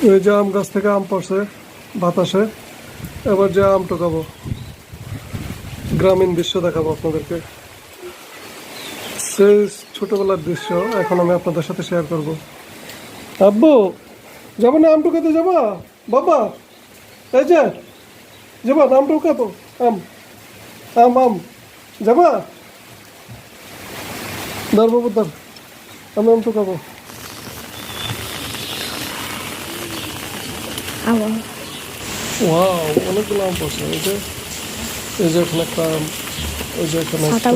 এই যে আম গাছ থেকে আম পড়ছে বাতাসে। এবার যে আম টোকাবো, গ্রামীণ দৃশ্য দেখাবো আপনাদেরকে। সেই ছোটবেলার দৃশ্য এখন আমি আপনাদের সাথে শেয়ার করব। আব্বু, যাবো না আম টোকাতে? যাবা বাবা? এই যে যাবা আম টোকাবো? আম আম আম যাবা? দার বাবু দার, আমি আম টোকাবো। ওয়াও, অনেকগুলো আম পড়ছে। এই যে এখানে একটা আম, ওই যে এখানে একটা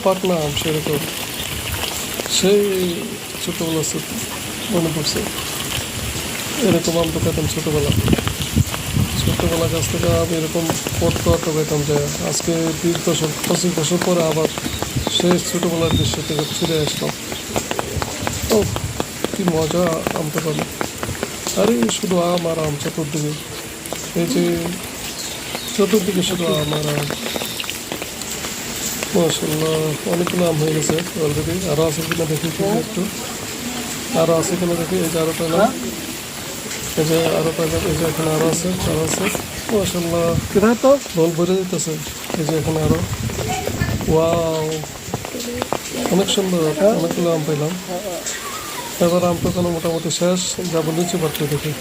পাকনা আম, সেরকম সেই ছোটবেলা স্মৃতি মনে পড়ছে। এরকম আম তো পেতাম ছোটবেলা গাছ থেকে আম এরকম পড়তো পেতাম যে আজকে 20 দশক 25 বছর পরে আবার সেই ছোটবেলার দৃশ্য থেকে ফিরে আসলাম। ও কি মজা আম পেতাম! আরে শুধু আম আর আম চতুর্দিকে, এই যে চতুর্দিকে শুধু আম আর আম। মাশাআল্লাহ, অনেকগুলো আম হয়ে গেছে অলরেডি। আরও আছে কিনা দেখি একটু, আরও আছে কিনা দেখি। এই যে আরও পেলাম, এই যে আরও পেলাম, এই যে এখানে আরও আছে। মাশাআল্লাহ, কোথায় তো বল ভরে দিতেছে। এই যে এখানে আরও, ওয়াও, অনেক সুন্দর, অনেকগুলো আম পেলাম। এবার আম পেকানো মোটামুটি শেষ, যাবো লিচু পাড়তে দেখি।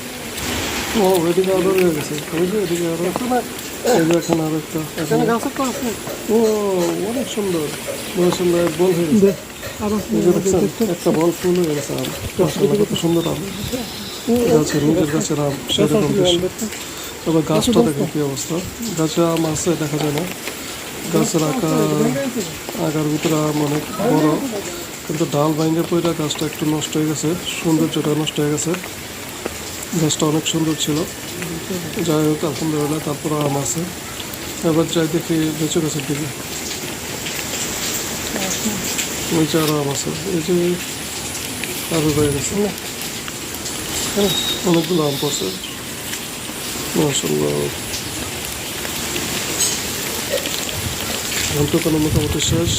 ও এদিকে আরও রয়ে গেছে, ওই যে এদিকে আরও, এই যে এখানে আরও একটা। ও অনেক সুন্দর, মাশাআল্লাহ, বল হয়ে গেছে। এই যে দেখছেন, একটা বল ফুল হয়ে গেছে আম। মাশাআল্লাহ, কত সুন্দর আম গাছে, নিজের গাছের আম, সেরকম দৃশ্য। তবে গাছটা দেখেন কি অবস্থা, গাছে আম আছে দেখা যায় না। গাছের আগার ভিতরে আম অনেক বড়, কিন্তু ডাল ভাঙে পড়ে গাছটা একটু নষ্ট হয়ে গেছে, সৌন্দর্যটা নষ্ট হয়ে গেছে। গাছটা অনেক সুন্দর ছিল, যাই হোক আলহামদুলিল্লাহ, তারপরে আম আছে। এবার যাই দেখি লিচু গাছের দিকে, নিচে আরও আম আছে। এই যে আরও রয়ে গেছে, অনেকগুলো আম পড়ছে মাশাআল্লাহ। ঘন্টা কোনো মোটামুটি শেষ,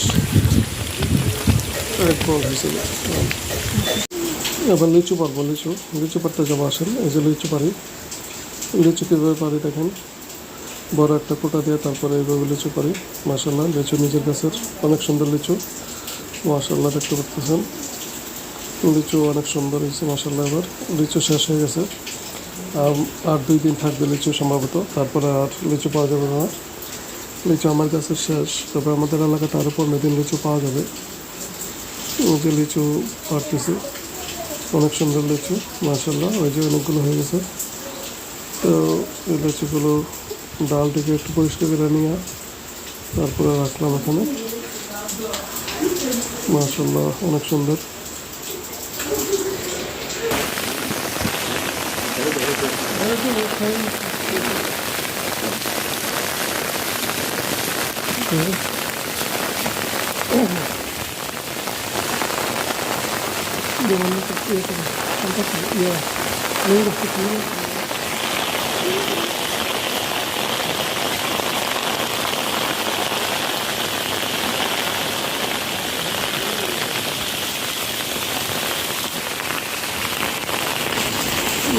এক বল হয়েছিল। এবার লিচু পারবো, লিচু পাড়তে যাবো, আসেন। এই যে লিচু পারি, লিচু কীভাবে পারি দেখেন। বড় একটা কোটা দিয়ে তারপরে এইভাবে লিচু পারি। মাশাআল্লাহ, লিচু নিজের গাছের, অনেক সুন্দর লিচু। মাশাআল্লাহ, দেখতে পাচ্ছেন লিচু অনেক সুন্দর হয়েছে মাশাআল্লাহ। এবার লিচু শেষ হয়ে গেছে, আর 2 দিন থাকবে লিচু সম্ভবত, তারপরে আর লিচু পাওয়া যাবে না। লিচু আমার কাছে শেষ, তবে আমাদের এলাকাতে আরও 15 দিন লিচু পাওয়া যাবে। ওই যে লিচু পারতেছি, অনেক সুন্দর লিচু মাশাআল্লাহ। ওই যে অনেকগুলো হয়ে গেছে। তো এই লিচুগুলো ডাল থেকে একটু পরিষ্কার করে নিয়ে তারপরে রাখলাম এখানে। মাশাআল্লাহ, অনেক সুন্দর।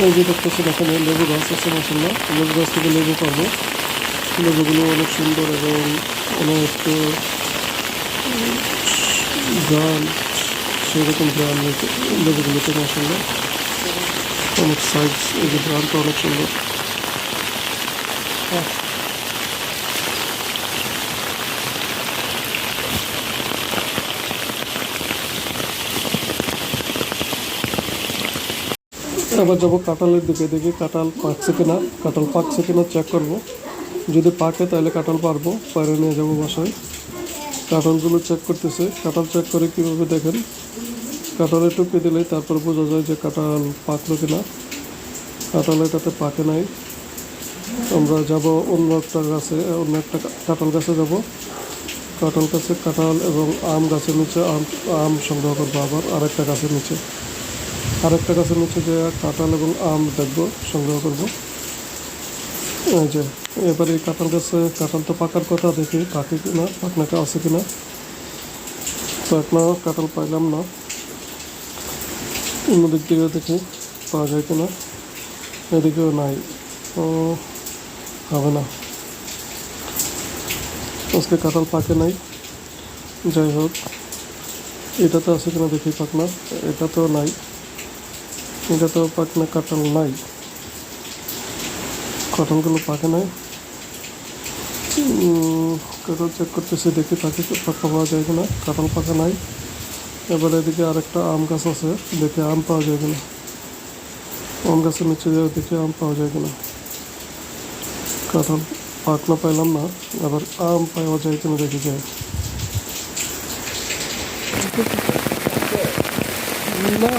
এই যে দেখতেছেন এখানে লেবু গাছ আছে মাশাআল্লাহ। লেবু গাছ থেকে লেবু পাবো। লেবুগুলো অনেক সুন্দর এবং অনেক গ্রাম, সেরকম গ্রাম লেবুগুলোতে মাশাআল্লাহ, অনেক সাইজ। এই যে গ্রামটা অনেক সুন্দর। আবার যাবো কাঁঠালের দিকে, দেখি কাঁঠাল পাকছে কিনা চেক করবো। যদি পাকে তাহলে কাঁঠাল পারবো, পারে নিয়ে যাবো বাসায়। কাঁঠালগুলো চেক করতেছে। কাঁঠাল চেক করে কীভাবে দেখেন, কাঁঠালে টুপি দিলেই তারপর বোঝা যায় যে কাঁঠাল পাকলো কিনা। কাঁঠাল এটাতে পাকে নাই। আমরা যাব অন্য একটা গাছে, অন্য একটা কাঁঠাল গাছে যাব। কাঁঠাল এবং আম গাছের নিচে আম সংগ্রহ করবো। আবার আরেকটা গাছের নিচে যে কাঁঠাল এবং আম দেখবো, সংগ্রহ করবো। এই যে এবার এই কাঁঠাল গাছে কাঁঠাল তো পাকার কথা, দেখি পাকে কিনা, পাকনাটা আছে কিনা। পাকনা কাঁঠাল পাইলাম না, অন্য দিক থেকে দেখি পাওয়া যায় কিনা। এদিকেও নাই, হবে না, আজকে কাঁঠাল পাকে নাই। যাই হোক, এটা তো আছে কিনা দেখি পাকনা, এটা তো নাই, এটা তো পাকনা কাঁঠাল নাই, কাঁঠালগুলো পাকে নাই। কাঁঠাল চেক করতেছি, দেখি পাকা পাওয়া যায় কিনা, কাঁঠাল পাকা নাই। এবার এদিকে আরেকটা আম গাছ আছে, দেখি আম পাওয়া যায় কিনা, আম গাছের নিচে যাও দেখি আম পাওয়া যায় কিনা। কাঁঠাল পাকনা পাইলাম না, আবার আম পাওয়া যায় কিনা দেখি যায়। না,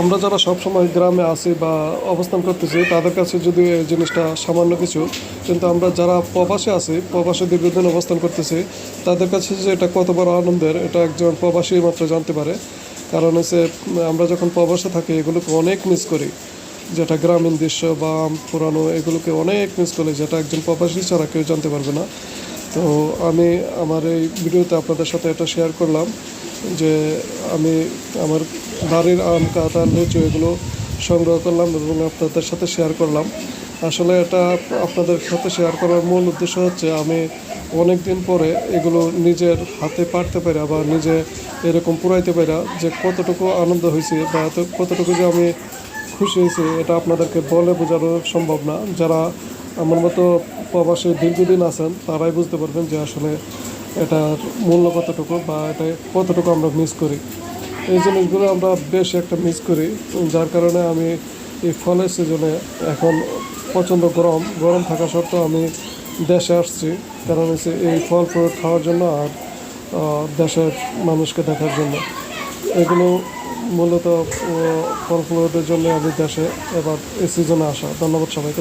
আমরা যারা সবসময় গ্রামে আছি বা অবস্থান করতেছি তাদের কাছে যদি এই জিনিসটা সামান্য কিছু, কিন্তু আমরা যারা প্রবাসে আছি, প্রবাসে দীর্ঘদিন অবস্থান করতেছি, তাদের কাছে যে এটা কত বড় আনন্দের, এটা একজন প্রবাসী মাত্র জানতে পারে। কারণ হচ্ছে আমরা যখন প্রবাসে থাকি এগুলোকে অনেক মিস করি, যেটা গ্রামীণ দৃশ্য বা পুরানো, এগুলোকে অনেক মিস করি, যেটা একজন প্রবাসী ছাড়া কেউ জানতে পারবে না। তো আমি আমার এই ভিডিওতে আপনাদের সাথে এটা শেয়ার করলাম যে আমি আমার বাড়ির আম, কাঁঠাল, লিচু এগুলো সংগ্রহ করলাম এবং আপনাদের সাথে শেয়ার করলাম। আসলে এটা আপনাদের সাথে শেয়ার করার মূল উদ্দেশ্য হচ্ছে আমি অনেক দিন পরে এগুলো নিজের হাতে পারতে পারা বা নিজে এরকম পুরাইতে পারা যে কতটুকু আনন্দ হয়েছে বা কতটুকু যে আমি খুশি হয়েছি, এটা আপনাদেরকে বলে বোঝানো সম্ভব না। যারা আমার মতো প্রবাসে দীর্ঘদিন আছেন তারাই বুঝতে পারবেন যে আসলে এটার মূল্য কতটুকু বা এটা কতটুকু আমরা মিস করি। এই জিনিসগুলো আমরা বেশ একটা মিস করি, যার কারণে আমি এই ফলের সিজনে এখন প্রচণ্ড গরম থাকা সত্ত্বেও আমি দেশে আসছি, কারণ হচ্ছে এই ফল ফ্রুট খাওয়ার জন্য আর দেশের মানুষকে দেখার জন্য। এগুলো মূলত ফল ফ্রুটের জন্য আমি দেশে এবার এই সিজনে আসা। ধন্যবাদ সবাইকে।